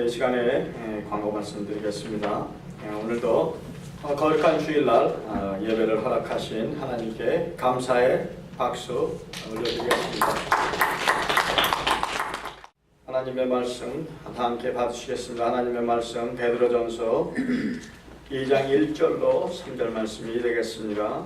시간에 광고 말씀드리겠습니다. 오늘도 거룩한 주일날 예배를 허락하신 하나님께 감사의 박수 올려드리겠습니다. 하나님의 말씀 다 함께 받으시겠습니다. 하나님의 말씀 베드로전서 2장 1절로 3절 말씀이 되겠습니다.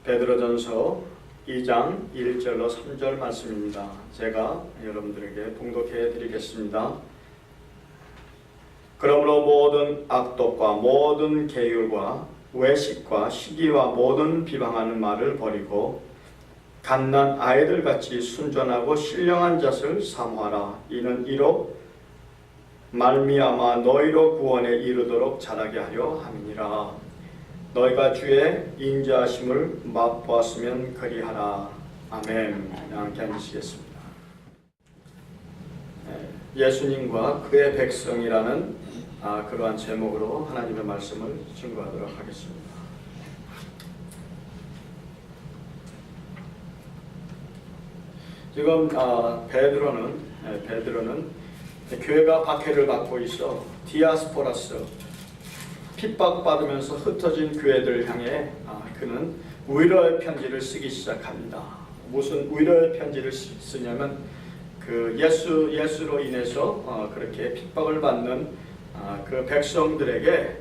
베드로전서 2장 1절로 3절 말씀입니다. 제가 여러분들에게 봉독해 드리겠습니다. 그러므로 모든 악독과 모든 계율과 외식과 시기와 모든 비방하는 말을 버리고 갓난 아이들같이 순전하고 신령한 잣을 사모하라. 이는 이로 말미암아 너희로 구원에 이르도록 자라게 하려 함이니라. 너희가 주의 인자하심을 맛보았으면 그리하라. 아멘. 함께 앉으시겠습니다. 예수님과 그의 백성이라는 그러한 제목으로 하나님의 말씀을 증거하도록 하겠습니다. 지금 베드로는 교회가 박해를 받고 있어 디아스포라스 핍박받으면서 흩어진 교회들을 향해 그는 위로의 편지를 쓰기 시작합니다. 무슨 위로의 편지를 쓰냐면 그 예수로 인해서 그렇게 핍박을 받는 그 백성들에게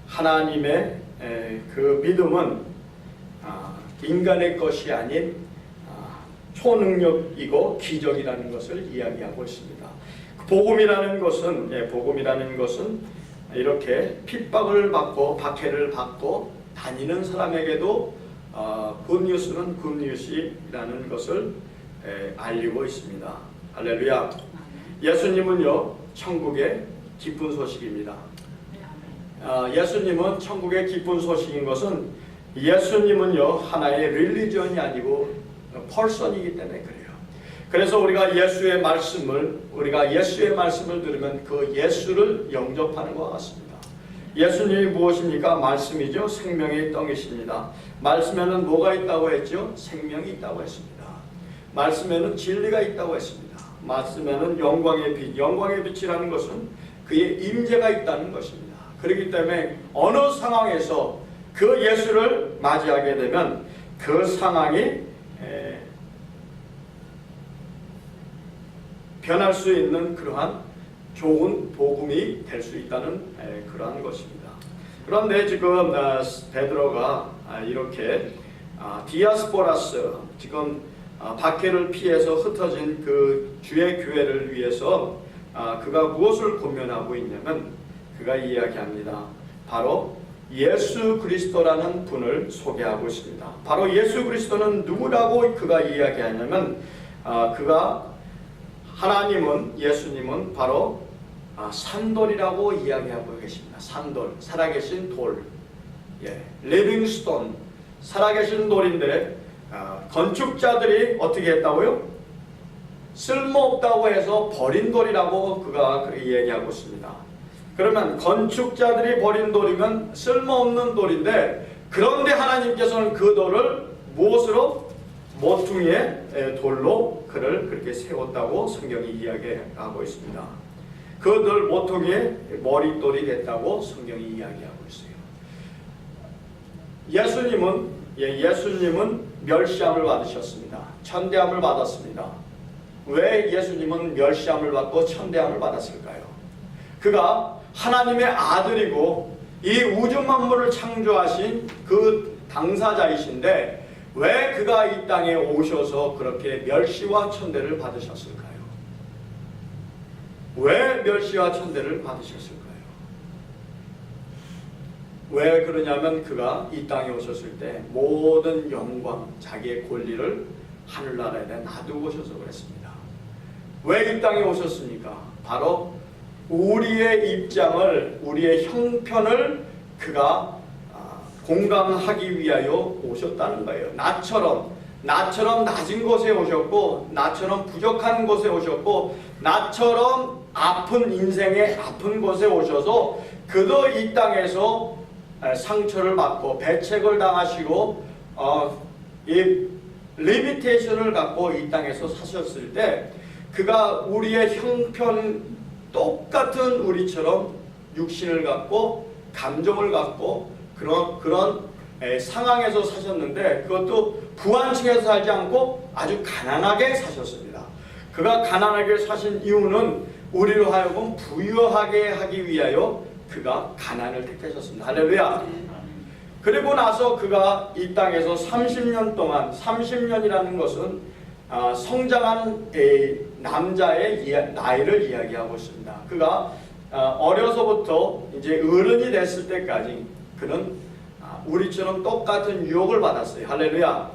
하나님의 그 믿음은 인간의 것이 아닌 초능력이고 기적이라는 것을 이야기하고 있습니다. 복음이라는 것은 이렇게 핍박을 받고 박해를 받고 다니는 사람에게도 굿뉴스는 굿뉴스라는 것을 알리고 있습니다. 할렐루야. 예수님은요 천국의 기쁜 소식입니다. 예수님은 천국의 기쁜 소식인 것은 예수님은요 하나의 릴리전이 아니고 퍼슨이기 때문에 그래요. 그래서 우리가 예수의 말씀을 들으면 그 예수를 영접하는 것 같습니다. 예수님이 무엇입니까? 말씀이죠. 생명의 떡이십니다. 말씀에는 뭐가 있다고 했죠? 생명이 있다고 했습니다. 말씀에는 진리가 있다고 했습니다. 말씀에는 영광의 빛, 영광의 빛이라는 것은 그의 임재가 있다는 것입니다. 그렇기 때문에 어느 상황에서 그 예수를 맞이하게 되면 그 상황이 변할 수 있는 그러한 좋은 복음이 될 수 있다는 그러한 것입니다. 그런데 지금 베드로가 이렇게 디아스포라스 지금 박해를 피해서 흩어진 그 주의 교회를 위해서 그가 무엇을 고면하고 있냐면 그가 이야기합니다. 바로 예수 그리스도라는 분을 소개하고 있습니다. 바로 예수 그리스도는 누구라고 그가 이야기하냐면 예수님은 바로 산돌이라고 이야기하고 계십니다. 산돌, 살아계신 돌, 리빙 스톤, 살아계신 돌인데 건축자들이 어떻게 했다고요? 쓸모없다고 해서 버린 돌이라고 그가 그렇게 얘기하고 있습니다. 그러면 건축자들이 버린 돌이면 쓸모없는 돌인데 그런데 하나님께서는 그 돌을 무엇으로? 모퉁이의 돌로 그를 그렇게 세웠다고 성경이 이야기하고 있습니다. 그 돌 모퉁이의 머릿돌이 됐다고 성경이 이야기하고 있어요. 예수님은 멸시함을 받으셨습니다. 천대함을 받았습니다. 왜 예수님은 멸시함을 받고 천대함을 받았을까요? 그가 하나님의 아들이고 이 우주 만물을 창조하신 그 당사자이신데 왜 그가 이 땅에 오셔서 그렇게 멸시와 천대를 받으셨을까요? 왜 멸시와 천대를 받으셨을까요? 왜 그러냐면 그가 이 땅에 오셨을 때 모든 영광, 자기의 권리를 하늘나라에 놔두고 오셔서 그랬습니다. 왜 이 땅에 오셨습니까? 바로 우리의 입장을, 우리의 형편을 그가 공감하기 위하여 오셨다는 거예요. 나처럼 낮은 곳에 오셨고, 나처럼 부족한 곳에 오셨고, 나처럼 아픈 인생의 아픈 곳에 오셔서 그도 이 땅에서 상처를 받고 배책을 당하시고 이 리미테이션을 갖고 이 땅에서 사셨을 때 그가 우리의 형편 똑같은 우리처럼 육신을 갖고 감정을 갖고 그런 상황에서 사셨는데 그것도 부한층에서 살지 않고 아주 가난하게 사셨습니다. 그가 가난하게 사신 이유는 우리로 하여금 부유하게 하기 위하여 그가 가난을 택하셨습니다. 할렐루야. 그리고 나서 그가 이 땅에서 30년 동안 30년이라는 것은 성장한 남자의 나이를 이야기하고 있습니다. 그가 어려서부터 이제 어른이 됐을 때까지 그는 우리처럼 똑같은 유혹을 받았어요. 할렐루야.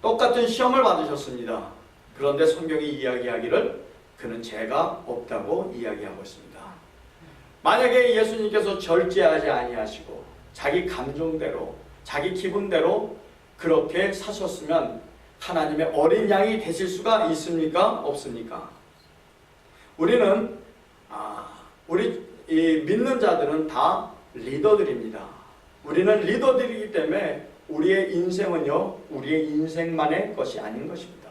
똑같은 시험을 받으셨습니다. 그런데 성경이 이야기하기를 그는 죄가 없다고 이야기하고 있습니다. 만약에 예수님께서 절제하지 아니하시고 자기 감정대로 자기 기분대로 그렇게 사셨으면 하나님의 어린 양이 되실 수가 있습니까? 없습니까? 우리는 우리 믿는 자들은 다 리더들입니다. 우리는 리더들이기 때문에 우리의 인생은요 우리의 인생만의 것이 아닌 것입니다.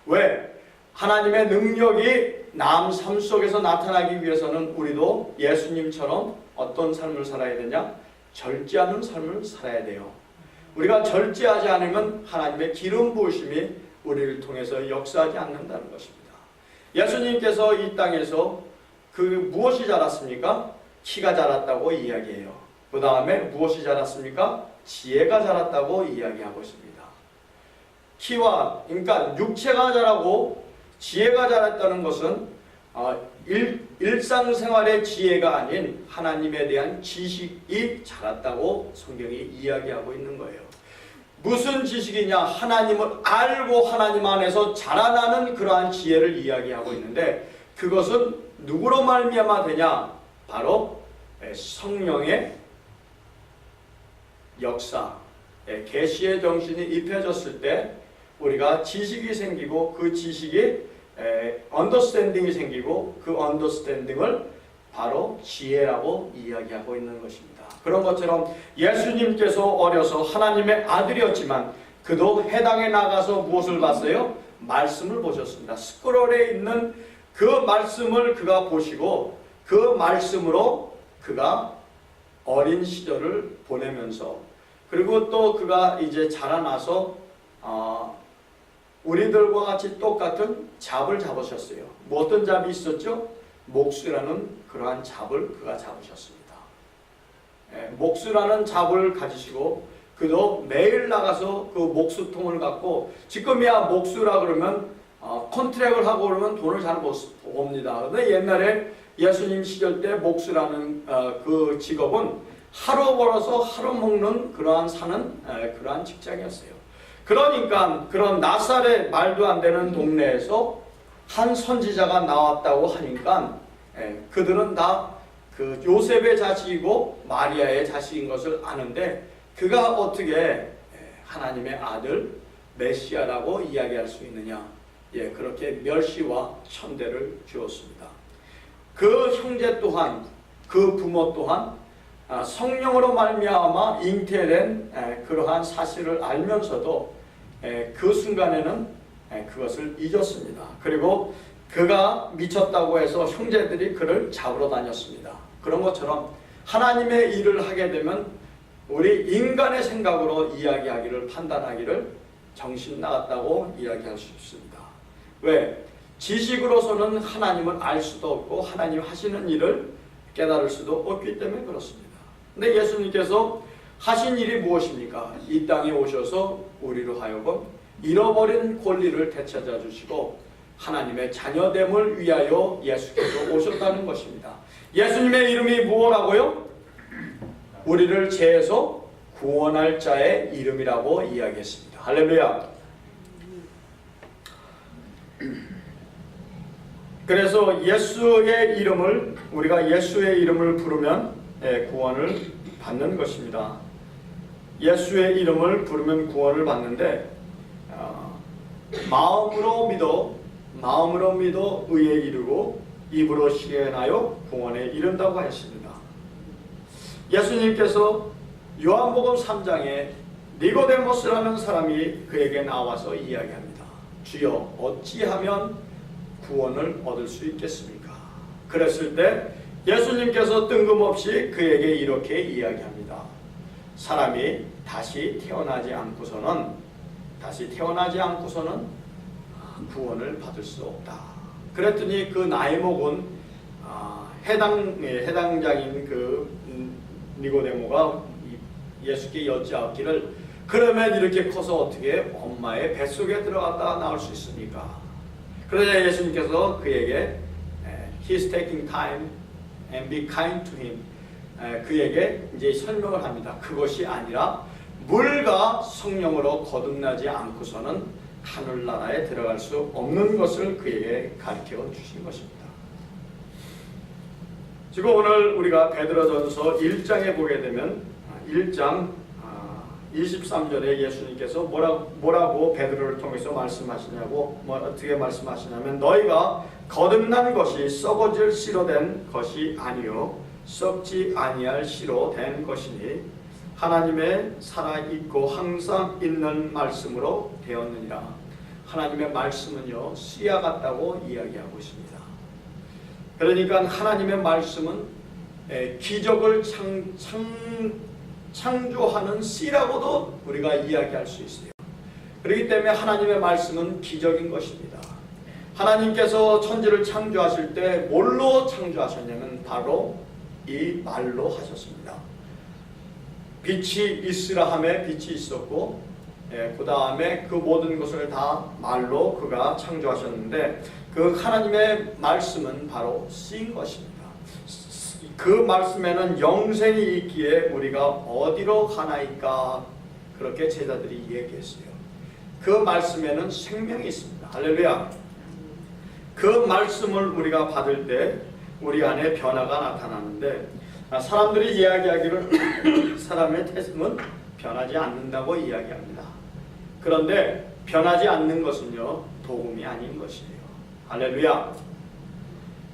왜? 하나님의 능력이 남 삶 속에서 나타나기 위해서는 우리도 예수님처럼 어떤 삶을 살아야 되냐? 절제하는 삶을 살아야 돼요. 우리가 절제하지 않으면 하나님의 기름 부으심이 우리를 통해서 역사하지 않는다는 것입니다. 예수님께서 이 땅에서 무엇이 자랐습니까? 키가 자랐다고 이야기해요. 그 다음에 무엇이 자랐습니까? 지혜가 자랐다고 이야기하고 있습니다. 키와 그러니까 육체가 자라고 지혜가 자랐다는 것은 일상생활의 지혜가 아닌 하나님에 대한 지식이 자랐다고 성경이 이야기하고 있는 거예요. 무슨 지식이냐? 하나님을 알고 하나님 안에서 자라나는 그러한 지혜를 이야기하고 있는데 그것은 누구로 말미암아 되냐? 바로 성령의 역사, 계시의 정신이 입혀졌을 때 우리가 지식이 생기고 그 지식이 언더스탠딩이 생기고 그 언더스탠딩을 바로 지혜라고 이야기하고 있는 것입니다. 그런 것처럼 예수님께서 어려서 하나님의 아들이었지만 그도 해당에 나가서 무엇을 봤어요? 말씀을 보셨습니다. 스크롤에 있는 그 말씀을 그가 보시고 그 말씀으로 그가 어린 시절을 보내면서 그리고 또 그가 이제 자라나서 우리들과 같이 똑같은 잡을 잡으셨어요. 뭐 어떤 잡이 있었죠? 목수라는 그러한 잡을 그가 잡으셨습니다. 목수라는 잡을 가지시고 그도 매일 나가서 그 목수통을 갖고 지금이야 목수라 그러면 컨트랙을 하고 그러면 돈을 잘 못 봅니다. 그런데 옛날에 예수님 시절 때 목수라는 그 직업은 하루 벌어서 하루 먹는 그러한 사는 그러한 직장이었어요. 그러니까 그런 나사렛 말도 안 되는 동네에서 한 선지자가 나왔다고 하니까 그들은 다 그 요셉의 자식이고 마리아의 자식인 것을 아는데 그가 어떻게 하나님의 아들 메시아라고 이야기할 수 있느냐? 그렇게 멸시와 천대를 주었습니다. 그 형제 또한 그 부모 또한 성령으로 말미암아 잉태된 그러한 사실을 알면서도 그 순간에는 그것을 잊었습니다. 그리고 그가 미쳤다고 해서 형제들이 그를 잡으러 다녔습니다. 그런 것처럼 하나님의 일을 하게 되면 우리 인간의 생각으로 이야기하기를 판단하기를 정신 나갔다고 이야기할 수 있습니다. 왜? 지식으로서는 하나님을 알 수도 없고 하나님 하시는 일을 깨달을 수도 없기 때문에 그렇습니다. 근데 예수님께서 하신 일이 무엇입니까? 이 땅에 오셔서 우리로 하여금 잃어버린 권리를 되찾아 주시고 하나님의 자녀됨을 위하여 예수께서 오셨다는 것입니다. 예수님의 이름이 무엇라고요? 우리를 죄에서 구원할 자의 이름이라고 이야기했습니다. 할렐루야. 그래서 예수의 이름을 우리가 예수의 이름을 부르면 구원을 받는 것입니다. 예수의 이름을 부르면 구원을 받는데 마음으로 믿어 의에 이르고 입으로 시인하여 구원에 이른다고 했습니다. 예수님께서 요한복음 3장에 니고데모스라는 사람이 그에게 나와서 이야기합니다. 주여, 어찌하면 구원을 얻을 수 있겠습니까? 그랬을 때 예수님께서 뜬금없이 그에게 이렇게 이야기합니다. 사람이 다시 태어나지 않고서는 구원을 받을 수 없다. 그랬더니 그 나이 먹은 해당장인 그 니고데모가 예수께 여쭈었기를, 그러면 이렇게 커서 어떻게 엄마의 뱃속에 들어갔다 나올 수 있습니까? 그러자 예수님께서 그에게 He's taking time and be kind to him. 그에게 이제 설명을 합니다. 그것이 아니라 물과 성령으로 거듭나지 않고서는 하늘나라에 들어갈 수 없는 것을 그에게 가르쳐 주신 것입니다. 지금 오늘 우리가 베드로전서 1장에 보게 되면 1장 23절에 예수님께서 뭐라고 베드로를 통해서 말씀하시냐고, 어떻게 말씀하시냐면, 너희가 거듭난 것이 썩어질 씨로 된 것이 아니요 썩지 아니할 씨로 된 것이니 하나님의 살아있고 항상 있는 말씀으로 되었느니라. 하나님의 말씀은요, 씨와 같다고 이야기하고 있습니다. 그러니까 하나님의 말씀은 기적을 창조하는 씨라고도 우리가 이야기할 수 있어요. 그렇기 때문에 하나님의 말씀은 기적인 것입니다. 하나님께서 천지를 창조하실 때 뭘로 창조하셨냐면 바로 이 말로 하셨습니다. 빛이 있으라 하매 빛이 있었고, 그 다음에 그 모든 것을 다 말로 그가 창조하셨는데, 그 하나님의 말씀은 바로 씨인 것입니다. 그 말씀에는 영생이 있기에 우리가 어디로 가나이까, 그렇게 제자들이 얘기했어요. 그 말씀에는 생명이 있습니다. 할렐루야. 그 말씀을 우리가 받을 때 우리 안에 변화가 나타나는데, 사람들이 이야기하기를 사람의 태생은 변하지 않는다고 이야기합니다. 그런데 변하지 않는 것은요, 복음이 아닌 것이에요. 할렐루야.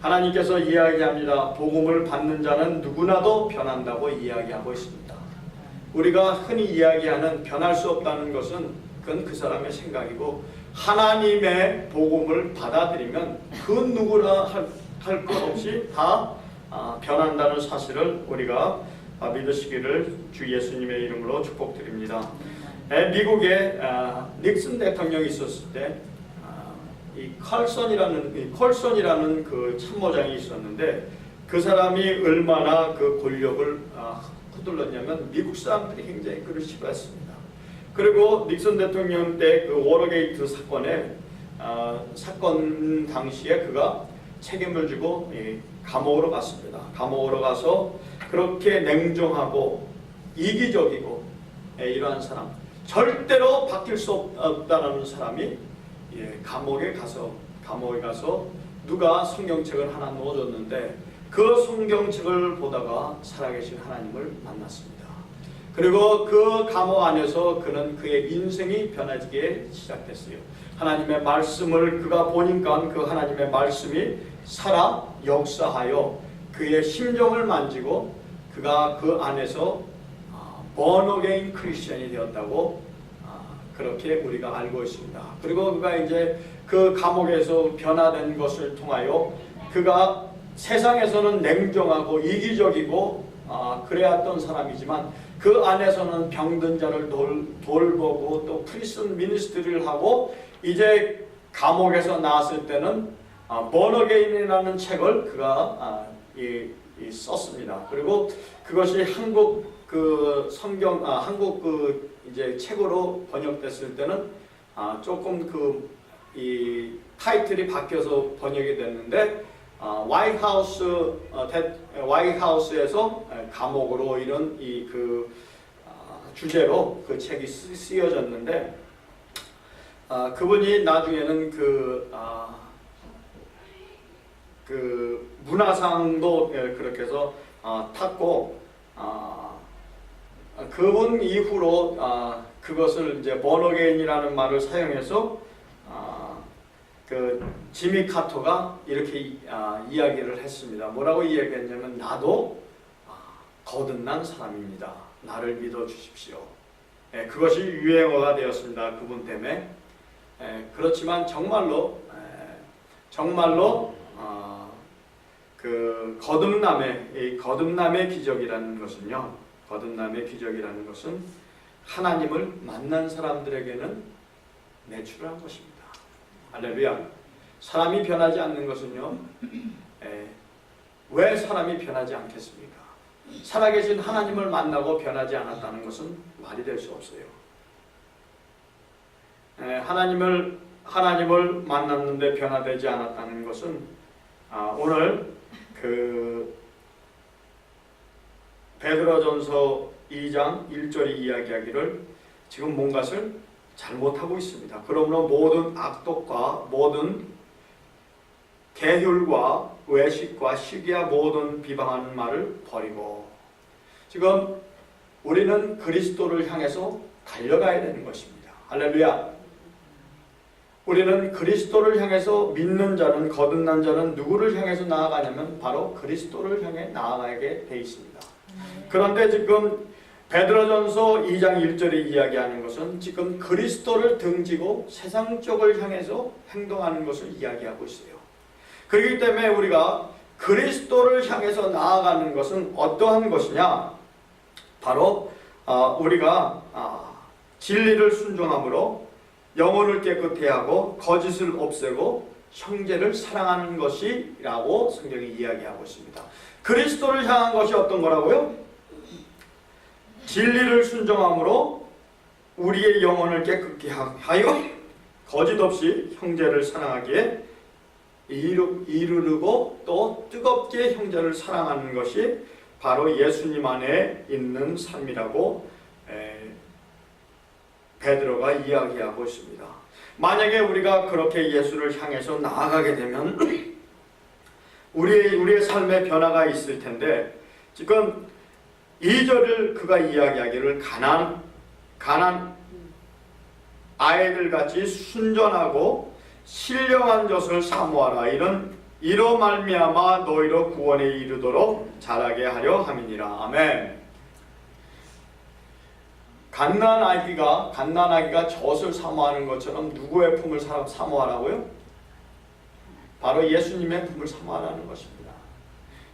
하나님께서 이야기합니다. 복음을 받는 자는 누구나도 변한다고 이야기하고 있습니다. 우리가 흔히 이야기하는 변할 수 없다는 것은 그건 그 사람의 생각이고, 하나님의 복음을 받아들이면 그 누구나 할 것 없이 다 변한다는 사실을 우리가 믿으시기를 주 예수님의 이름으로 축복드립니다. 미국에 닉슨 대통령이 있었을 때 이 컬슨이라는 그 참모장이 있었는데, 그 사람이 얼마나 그 권력을 휘둘렀냐면 미국 사람들이 굉장히 그를 싫어했습니다. 그리고 닉슨 대통령 때 그 워터게이트 사건 당시에 그가 책임을 지고 감옥으로 갔습니다. 감옥으로 가서 그렇게 냉정하고 이기적이고 이러한 사람, 절대로 바뀔 수 없다는 사람이 감옥에 가서 누가 성경책을 하나 넣어줬는데, 그 성경책을 보다가 살아계신 하나님을 만났습니다. 그리고 그 감옥 안에서 그는 그의 인생이 변해지게 시작됐어요. 하나님의 말씀을 그가 보니까 그 하나님의 말씀이 살아 역사하여 그의 심정을 만지고 그가 그 안에서 born again 크리스천이 되었다고 그렇게 우리가 알고 있습니다. 그리고 그가 이제 그 감옥에서 변화된 것을 통하여 그가 세상에서는 냉정하고 이기적이고 그래왔던 사람이지만, 그 안에서는 병든 자를 돌보고 또 프리슨 미니스트리를 하고, 이제 감옥에서 나왔을 때는 born again이라는 책을 그가 썼습니다. 그리고 그것이 한국 그 한국 그 이제 책으로 번역됐을 때는 조금 이 타이틀이 바뀌어서 번역이 됐는데, 화이트하우스에서 감옥으로 이런 그 주제로 그 책이 쓰여졌는데, 그분이 나중에는 그 문화상도 그렇게 해서 탔고, 그분 이후로 그것을 이제 버너게인이라는 말을 사용해서 그 지미 카터가 이렇게 이야기를 했습니다. 뭐라고 이야기했냐면, 나도 거듭난 사람입니다. 나를 믿어 주십시오. 그것이 유행어가 되었습니다. 그분 때문에. 그렇지만 정말로 그 거듭남의 기적이라는 것은 하나님을 만난 사람들에게는 내추럴한 것입니다. 할렐루야. 사람이 변하지 않는 것은요, 왜 사람이 변하지 않겠습니까? 살아계신 하나님을 만나고 변하지 않았다는 것은 말이 될 수 없어요. 하나님을 만났는데 변화되지 않았다는 것은 오늘 그 베드로전서 2장 1절이 이야기하기를 지금 뭔가를 잘못하고 있습니다. 그러므로 모든 악독과 모든 계율과 외식과 시기와 모든 비방하는 말을 버리고, 지금 우리는 그리스도를 향해서 달려가야 되는 것입니다. 할렐루야. 우리는 그리스도를 향해서 믿는 자는, 거듭난 자는 누구를 향해서 나아가냐면 바로 그리스도를 향해 나아가게 돼 있습니다. 그런데 지금 베드로전서 2장 1절에 이야기하는 것은 지금 그리스도를 등지고 세상 쪽을 향해서 행동하는 것을 이야기하고 있어요. 그렇기 때문에 우리가 그리스도를 향해서 나아가는 것은 어떠한 것이냐? 바로 우리가 진리를 순종함으로 영혼을 깨끗게 하고 거짓을 없애고 형제를 사랑하는 것이라고 성경이 이야기하고 있습니다. 그리스도를 향한 것이 어떤 거라고요? 진리를 순종함으로 우리의 영혼을 깨끗게 하여 거짓 없이 형제를 사랑하기에 이르고 또 뜨겁게 형제를 사랑하는 것이 바로 예수님 안에 있는 삶이라고 베드로가 이야기하고 있습니다. 만약에 우리가 그렇게 예수를 향해서 나아가게 되면 우리의 삶에 변화가 있을 텐데, 지금 2절을 그가 이야기하기를 가난 아이들 같이 순전하고 신령한 것을 사모하라. 이로 말미암아 너희로 구원에 이르도록 자라게 하려 함이니라. 아멘. 갓난아기가 젖을 사모하는 것처럼 누구의 품을 사모하라고요? 바로 예수님의 품을 사모하라는 것입니다.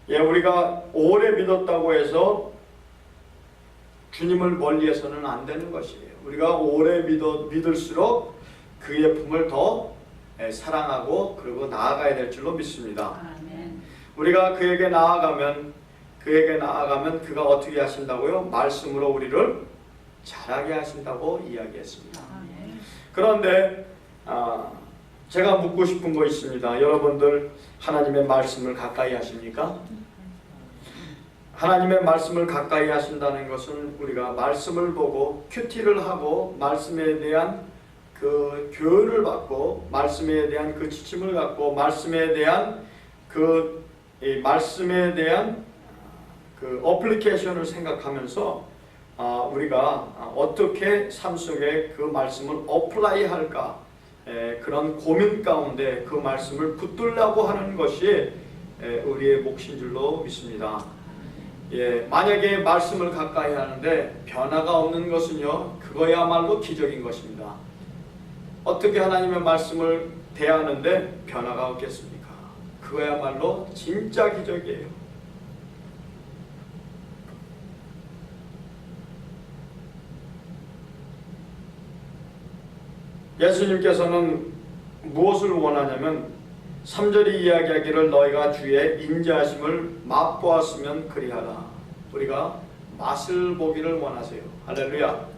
우리가 오래 믿었다고 해서 주님을 멀리해서는 안 되는 것이에요. 우리가 오래 믿을수록 그의 품을 더 사랑하고 그리고 나아가야 될 줄로 믿습니다. 아멘. 우리가 그에게 나아가면 그가 어떻게 하신다고요? 말씀으로 우리를 자라게 하신다고 이야기했습니다. 아멘. 그런데 제가 묻고 싶은 거 있습니다. 여러분들 하나님의 말씀을 가까이 하십니까? 하나님의 말씀을 가까이 하신다는 것은 우리가 말씀을 보고 큐티를 하고 말씀에 대한 그 교훈을 받고 말씀에 대한 그 지침을 갖고 말씀에 대한 그 어플리케이션을 생각하면서 우리가 어떻게 삶 속에 그 말씀을 어플라이 할까, 그런 고민 가운데 그 말씀을 붙들려고 하는 것이 우리의 몫인 줄로 믿습니다. 만약에 말씀을 가까이 하는데 변화가 없는 것은요, 그거야말로 기적인 것입니다. 어떻게 하나님의 말씀을 대하는데 변화가 없겠습니까? 그거야말로 진짜 기적이에요. 예수님께서는 무엇을 원하냐면 3절이 이야기하기를 너희가 주의 인자하심을 맛보았으면 그리하라. 우리가 맛을 보기를 원하세요. 할렐루야.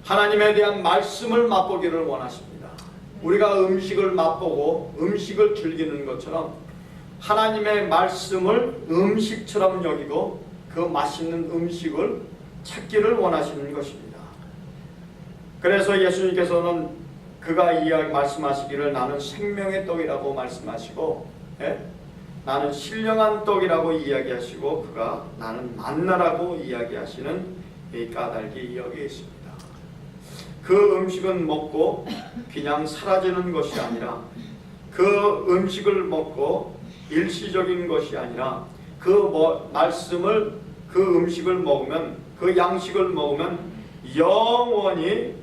하나님에 대한 말씀을 맛보기를 원하십니다. 우리가 음식을 맛보고 음식을 즐기는 것처럼 하나님의 말씀을 음식처럼 여기고 그 맛있는 음식을 찾기를 원하시는 것입니다. 그래서 예수님께서는 그가 말씀하시기를 나는 생명의 떡이라고 말씀하시고, 나는 신령한 떡이라고 이야기하시고, 그가 나는 만나라고 이야기하시는 이 까닭이 여기에 있습니다. 그 음식은 먹고 그냥 사라지는 것이 아니라, 그 음식을 먹고 일시적인 것이 아니라, 그 음식을 먹으면, 그 양식을 먹으면 영원히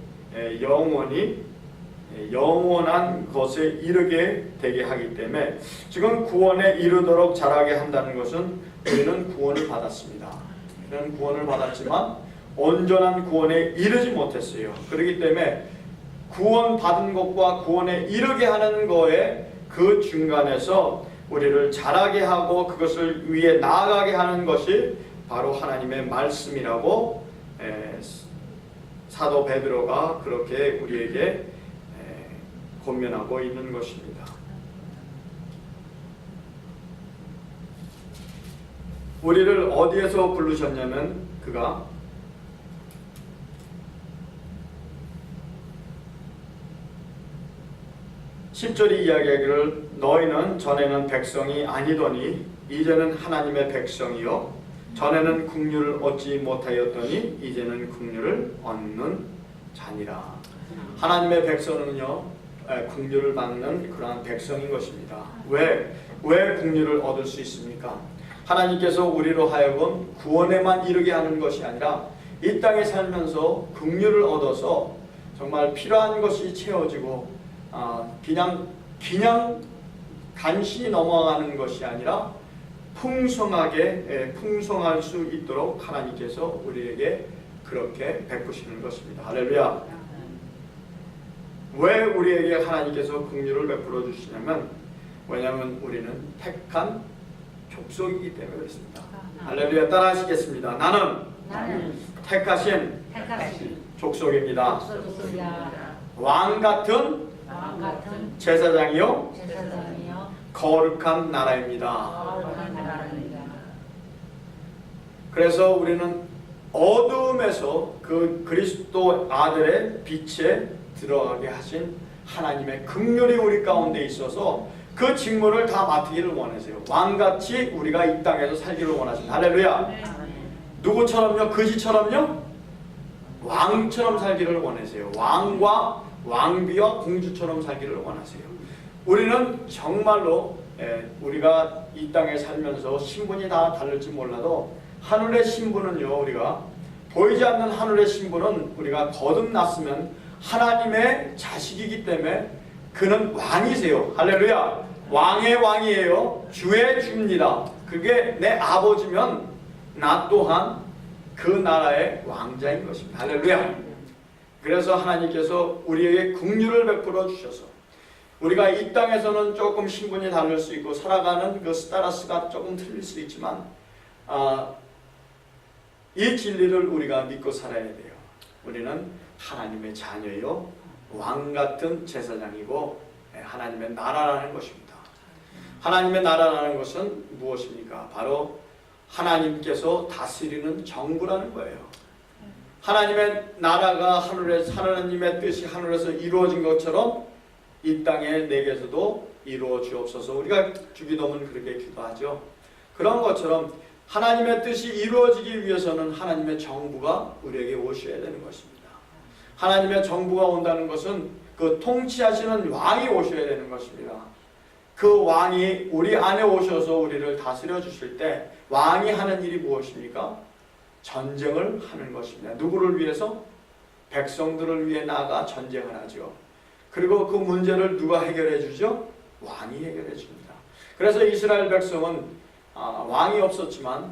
영원한 것에 이르게 되게 하기 때문에 지금 구원에 이르도록 자라게 한다는 것은 우리는 구원을 받았습니다. 우리는 구원을 받았지만 온전한 구원에 이르지 못했어요. 그렇기 때문에 구원받은 것과 구원에 이르게 하는 거에 그 중간에서 우리를 자라게 하고 그것을 위해 나아가게 하는 것이 바로 하나님의 말씀이라고 사도 베드로가 그렇게 우리에게 권면하고 있는 것입니다. 우리를 어디에서 부르셨냐면 그가 10절이 이야기하기를 너희는 전에는 백성이 아니더니 이제는 하나님의 백성이요 전에는 긍휼을 얻지 못하였더니 이제는 긍휼을 얻는 자니라. 하나님의 백성은요 긍휼을 받는 그러한 백성인 것입니다. 왜 긍휼을 얻을 수 있습니까? 하나님께서 우리로 하여금 구원에만 이르게 하는 것이 아니라 이 땅에 살면서 긍휼을 얻어서 정말 필요한 것이 채워지고 그냥 간신히 넘어가는 것이 아니라 풍성하게 풍성할 수 있도록 하나님께서 우리에게 그렇게 베푸시는 것입니다. 할렐루야. 왜 우리에게 하나님께서 긍휼을 베풀어 주시냐면 왜냐하면 우리는 택한 족속이기 때문에 그렇습니다. 할렐루야. 따라하시겠습니다. 나는 택하신 족속입니다. 왕같은 제사장이요 거룩한 나라입니다. 그래서 우리는 어둠에서 그 그리스도 아들의 빛에 들어가게 하신 하나님의 긍휼이 우리 가운데 있어서 그 직무를 다 맡기를 원하세요. 왕같이 우리가 이 땅에서 살기를 원하십니다. 할렐루야. 누구처럼요? 그지처럼요? 왕처럼 살기를 원하세요. 왕과 왕비와 공주처럼 살기를 원하세요. 우리는 정말로 우리가 이 땅에 살면서 신분이 다 다를지 몰라도 하늘의 신분은요 우리가 보이지 않는 하늘의 신분은 우리가 거듭났으면 하나님의 자식이기 때문에 그는 왕이세요. 할렐루야. 왕의 왕이에요. 주의 주입니다. 그게 내 아버지면 나 또한 그 나라의 왕자인 것입니다. 할렐루야. 그래서 하나님께서 우리에게 긍휼을 베풀어 주셔서 우리가 이 땅에서는 조금 신분이 다를 수 있고 살아가는 그 스타러스가 조금 틀릴 수 있지만 이 진리를 우리가 믿고 살아야 돼요. 우리는 하나님의 자녀요 왕같은 제사장이고 하나님의 나라라는 것입니다. 하나님의 나라라는 것은 무엇입니까? 바로 하나님께서 다스리는 정부라는 거예요. 하나님의 나라가 하나님의 뜻이 하늘에서 이루어진 것처럼 이 땅에 내게서도 이루어 주옵소서. 우리가 주기도문 그렇게 기도하죠. 그런 것처럼 하나님의 뜻이 이루어지기 위해서는 하나님의 정부가 우리에게 오셔야 되는 것입니다. 하나님의 정부가 온다는 것은 그 통치하시는 왕이 오셔야 되는 것입니다. 그 왕이 우리 안에 오셔서 우리를 다스려 주실 때 왕이 하는 일이 무엇입니까? 전쟁을 하는 것입니다. 누구를 위해서? 백성들을 위해 나아가 전쟁을 하죠. 그리고 그 문제를 누가 해결해 주죠? 왕이 해결해 줍니다. 그래서 이스라엘 백성은 왕이 없었지만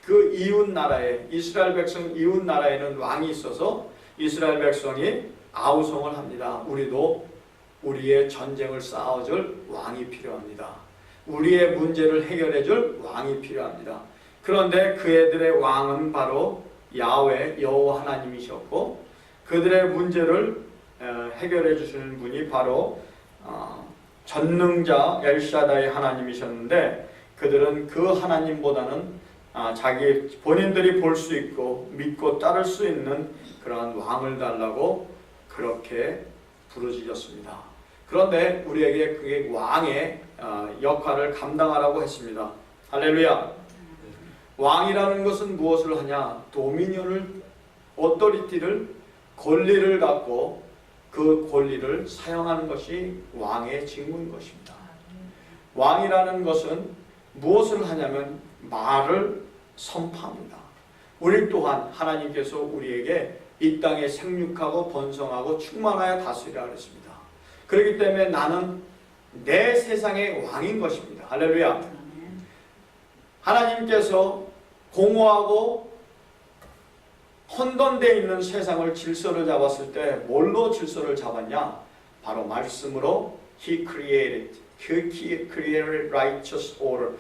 그 이웃 나라에 이스라엘 백성 이웃 나라에는 왕이 있어서 이스라엘 백성이 아우성을 합니다. 우리도 우리의 전쟁을 싸워줄 왕이 필요합니다. 우리의 문제를 해결해줄 왕이 필요합니다. 그런데 그애들의 왕은 바로 야훼 여호와 하나님이셨고 그들의 문제를 해결해 주시는 분이 바로 전능자 엘샤다이 하나님이셨는데 그들은 그 하나님보다는 자기 본인들이 볼 수 있고 믿고 따를 수 있는 그러한 왕을 달라고 그렇게 부르짖었습니다. 그런데 우리에게 그게 왕의 역할을 감당하라고 했습니다. 할렐루야. 왕이라는 것은 무엇을 하냐? 도미니언을, 오토리티를, 권리를 갖고 그 권리를 사용하는 것이 왕의 직무인 것입니다. 왕이라는 것은 무엇을 하냐면 말을 선포합니다. 우리 또한 하나님께서 우리에게 이 땅에 생육하고 번성하고 충만하여 다스리라 그랬습니다. 그렇기 때문에 나는 내 세상의 왕인 것입니다. 할렐루야. 하나님께서 공허하고 혼돈되어 있는 세상을 질서를 잡았을 때 뭘로 질서를 잡았냐? 바로 말씀으로 He created righteous order.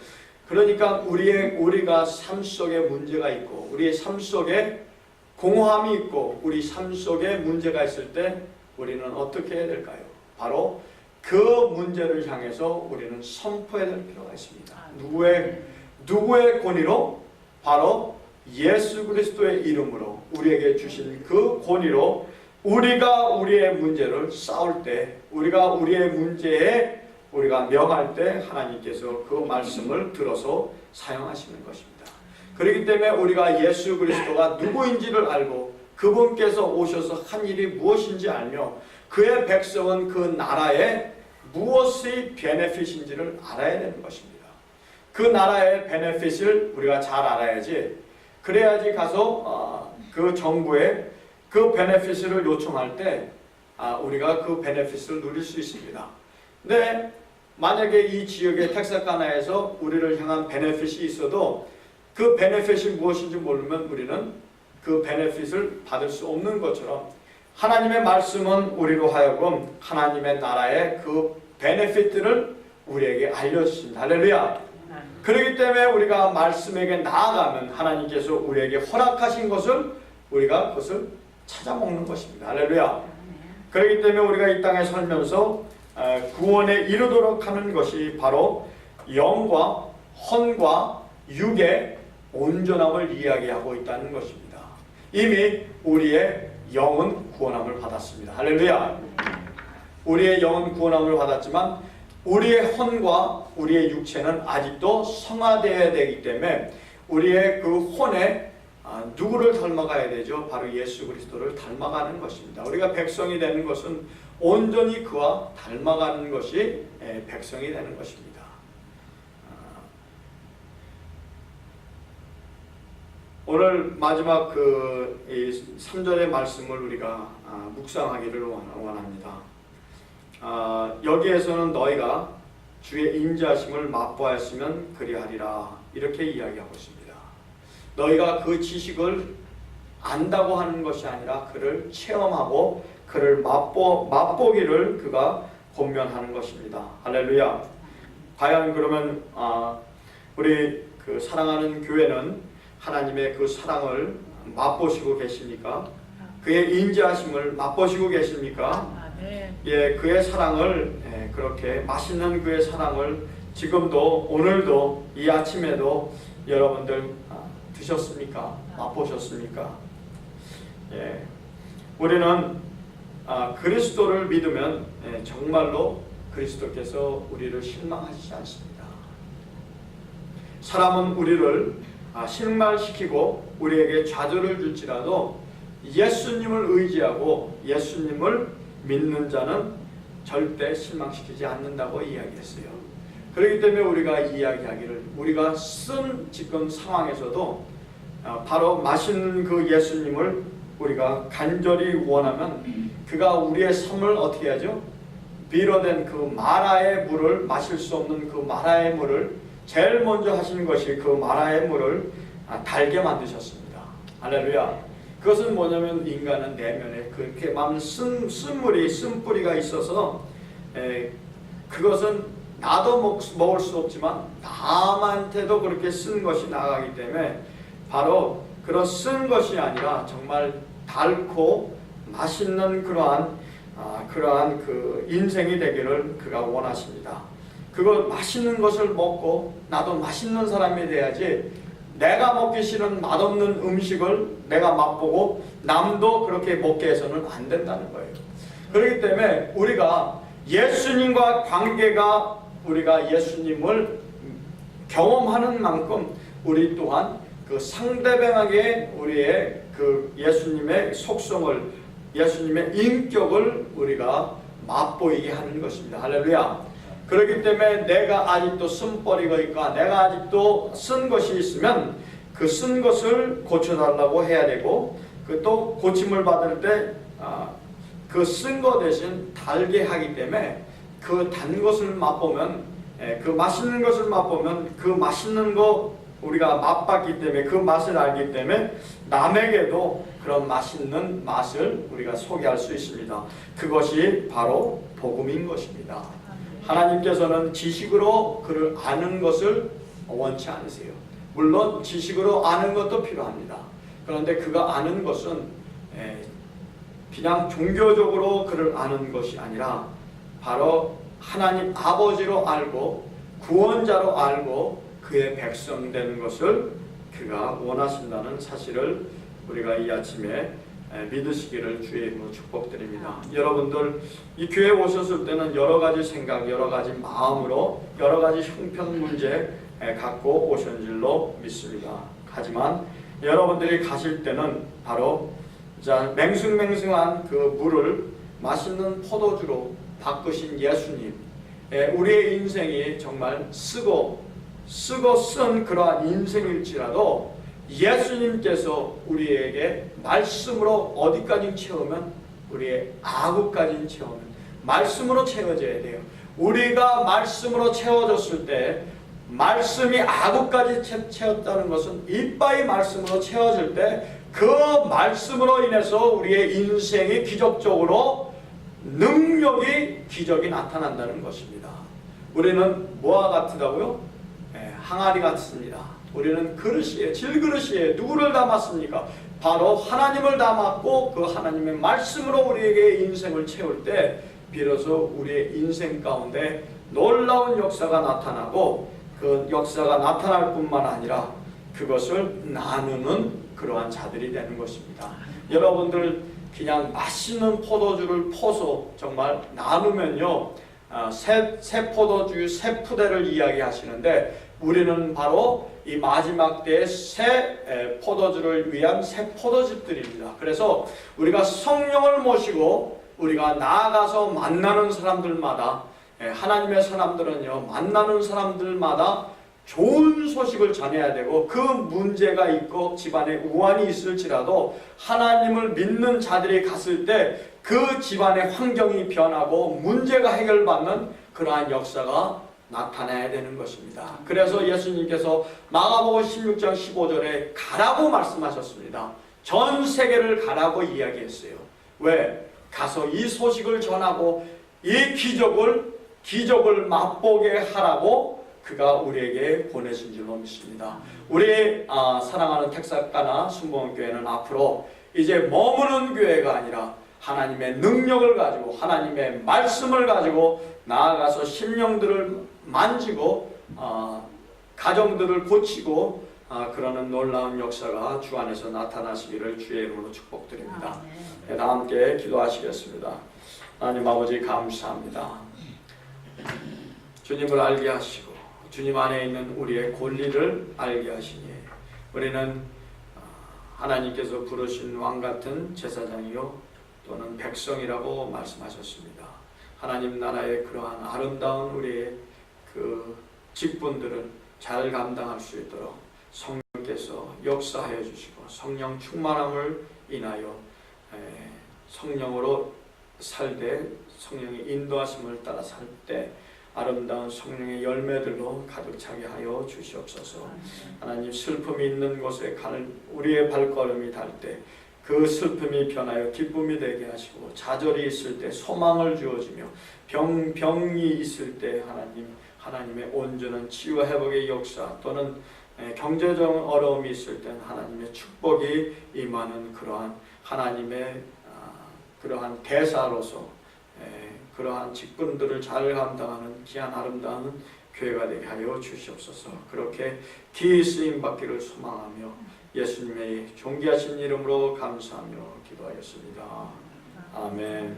그러니까 우리가 삶 속에 문제가 있고 우리의 삶 속에 공허함이 있고 우리 삶 속에 문제가 있을 때 우리는 어떻게 해야 될까요? 바로 그 문제를 향해서 우리는 선포해야 될 필요가 있습니다. 누구의 권위로? 바로 예수 그리스도의 이름으로 우리에게 주신 그 권위로 우리가 우리의 문제를 싸울 때, 우리가 우리의 문제에 우리가 명할 때 하나님께서 그 말씀을 들어서 사용하시는 것입니다. 그렇기 때문에 우리가 예수 그리스도가 누구인지를 알고 그분께서 오셔서 한 일이 무엇인지 알며 그의 백성은 그 나라에 무엇의 베네핏인지를 알아야 되는 것입니다. 그 나라의 베네핏을 우리가 잘 알아야지, 그래야지 가서 그 정부에 그 베네핏을 요청할 때 우리가 그 베네핏을 누릴 수 있습니다. 근데 만약에 이 지역의 텍사카나에서 우리를 향한 베네핏이 있어도 그 베네핏이 무엇인지 모르면 우리는 그 베네핏을 받을 수 없는 것처럼 하나님의 말씀은 우리로 하여금 하나님의 나라의 그 베네핏들을 우리에게 알려주십니다. 할렐루야. 그렇기 때문에 우리가 말씀에게 나아가면 하나님께서 우리에게 허락하신 것을 우리가 그것을 찾아먹는 것입니다. 할렐루야. 그렇기 때문에 우리가 이 땅에 살면서 구원에 이르도록 하는 것이 바로 영과 혼과 육의 온전함을 이야기하고 있다는 것입니다. 이미 우리의 영은 구원함을 받았습니다. 할렐루야. 우리의 영은 구원함을 받았지만 우리의 혼과 우리의 육체는 아직도 성화되어야 되기 때문에 우리의 그 혼에 누구를 닮아가야 되죠? 바로 예수 그리스도를 닮아가는 것입니다. 우리가 백성이 되는 것은 온전히 그와 닮아가는 것이 백성이 되는 것입니다. 오늘 마지막 그 3절의 말씀을 우리가 묵상하기를 원합니다. 여기에서는 너희가 주의 인자하심을 맛보았으면 그리하리라 이렇게 이야기하고 있습니다. 너희가 그 지식을 안다고 하는 것이 아니라 그를 체험하고 그를 맛보기를 그가 권면하는 것입니다. 할렐루야. 과연 그러면 우리 그 사랑하는 교회는 하나님의 그 사랑을 맛보시고 계십니까? 그의 인자하심을 맛보시고 계십니까? 예, 그의 사랑을 그렇게 맛있는 그의 사랑을 지금도 오늘도 이 아침에도 여러분들 드셨습니까? 맛보셨습니까? 예, 우리는 그리스도를 믿으면 정말로 그리스도께서 우리를 실망하시지 않습니다. 사람은 우리를 실망시키고 우리에게 좌절을 줄지라도 예수님을 의지하고 예수님을 믿는 자는 절대 실망시키지 않는다고 이야기했어요. 그렇기 때문에 우리가 이야기하기를 우리가 쓴 지금 상황에서도 바로 마신 그 예수님을 우리가 간절히 원하면 그가 우리의 삶을 어떻게 하죠? 비로된 그 마라의 물을 마실 수 없는 그 마라의 물을 제일 먼저 하시는 것이 그 마라의 물을 달게 만드셨습니다. 할렐루야. 그것은 뭐냐면 인간은 내면에 그렇게 많은 쓴뿌리가 있어서 그것은 나도 먹을 수 없지만 남한테도 그렇게 쓴 것이 나가기 때문에 바로 그런 쓴 것이 아니라 정말 달고 맛있는 그러한 그 인생이 되기를 그가 원하십니다. 그거 맛있는 것을 먹고 나도 맛있는 사람이 돼야지 내가 먹기 싫은 맛없는 음식을 내가 맛보고 남도 그렇게 먹게 해서는 안 된다는 거예요. 그렇기 때문에 우리가 예수님과 관계가 우리가 예수님을 경험하는 만큼 우리 또한 그 상대방에게 우리의 그 예수님의 속성을 예수님의 인격을 우리가 맛보이게 하는 것입니다. 할렐루야. 그렇기 때문에 내가 아직도 쓴뿌리가 있고 내가 아직도 쓴 것이 있으면 그 쓴 것을 고쳐달라고 해야 되고 그 또 고침을 받을 때 그 쓴 거 대신 달게 하기 때문에 그 단 것을 맛보면, 그 맛있는 것을 맛보면 그 맛있는 거 우리가 맛봤기 때문에 그 맛을 알기 때문에 남에게도 그런 맛있는 맛을 우리가 소개할 수 있습니다. 그것이 바로 복음인 것입니다. 하나님께서는 지식으로 그를 아는 것을 원치 않으세요. 물론 지식으로 아는 것도 필요합니다. 그런데 그가 아는 것은 그냥 종교적으로 그를 아는 것이 아니라 바로 하나님 아버지로 알고 구원자로 알고 그의 백성 되는 것을 그가 원하신다는 사실을 우리가 이 아침에 믿으시기를 주의 이름으로 축복드립니다. 여러분들 이 교회에 오셨을 때는 여러 가지 생각, 여러 가지 마음으로 여러 가지 형편 문제 갖고 오신 줄로 믿습니다. 하지만 여러분들이 가실 때는 바로 맹숭맹숭한 그 물을 맛있는 포도주로 바꾸신 예수님, 우리의 인생이 정말 쓰고 쓴 그러한 인생일지라도 예수님께서 우리에게 말씀으로 어디까지 채우면 우리의 아구까지 채우면 말씀으로 채워져야 돼요. 우리가 말씀으로 채워졌을 때 말씀이 아구까지 채웠다는 것은 이빠이 말씀으로 채워질 때 그 말씀으로 인해서 우리의 인생이 기적적으로 기적이 나타난다는 것입니다. 우리는 뭐와 같다고요? 항아리 같습니다. 우리는 그릇이에요. 질그릇이에요. 누구를 담았습니까? 바로 하나님을 담았고 그 하나님의 말씀으로 우리에게 인생을 채울 때 비로소 우리의 인생 가운데 놀라운 역사가 나타나고 그 역사가 나타날 뿐만 아니라 그것을 나누는 그러한 자들이 되는 것입니다. 여러분들 그냥 맛있는 포도주를 퍼서 정말 나누면요, 새 포도주, 새 푸대를 이야기하시는데 우리는 바로 이 마지막 때의 새 포도주를 위한 새 포도즙들입니다. 그래서 우리가 성령을 모시고 우리가 나아가서 만나는 사람들마다, 하나님의 사람들은요, 만나는 사람들마다 좋은 소식을 전해야 되고 그 문제가 있고 집안에 우환이 있을지라도 하나님을 믿는 자들이 갔을 때 그 집안의 환경이 변하고 문제가 해결받는 그러한 역사가 나타나야 되는 것입니다. 그래서 예수님께서 마가복음 16장 15절에 가라고 말씀하셨습니다. 전 세계를 가라고 이야기했어요. 왜? 가서 이 소식을 전하고 이 기적을 맛보게 하라고 그가 우리에게 보내신 줄로 믿습니다. 우리 사랑하는 텍사카나 순복음교회는 앞으로 이제 머무는 교회가 아니라 하나님의 능력을 가지고 하나님의 말씀을 가지고 나아가서 심령들을 만지고 가정들을 고치고 그러는 놀라운 역사가 주 안에서 나타나시기를 주의 이름으로 축복드립니다. 다 함께 기도하시겠습니다. 하나님 아버지 감사합니다. 주님을 알게 하시고 주님 안에 있는 우리의 권리를 알게 하시니 우리는 하나님께서 부르신 왕같은 제사장이요 또는 백성이라고 말씀하셨습니다. 하나님 나라의 그러한 아름다운 우리의 그 직분들을 잘 감당할 수 있도록 성령께서 역사하여 주시고 성령 충만함을 인하여 성령으로 살되 성령의 인도하심을 따라 살 때 아름다운 성령의 열매들로 가득 차게 하여 주시옵소서. 하나님 슬픔이 있는 곳에 우리의 발걸음이 닿을 때 그 슬픔이 변하여 기쁨이 되게 하시고 좌절이 있을 때 소망을 주어지며 병이 있을 때 하나님의 온전한 치유 회복의 역사 또는 경제적 어려움이 있을 때 하나님의 축복이 임하는 그러한 하나님의 그러한 대사로서 그러한 직분들을 잘 감당하는 귀한 아름다운 교회가 되게 하여 주시옵소서. 그렇게 기이 쓰임 받기를 소망하며 예수님의 존귀하신 이름으로 감사하며 기도하였습니다. 아멘.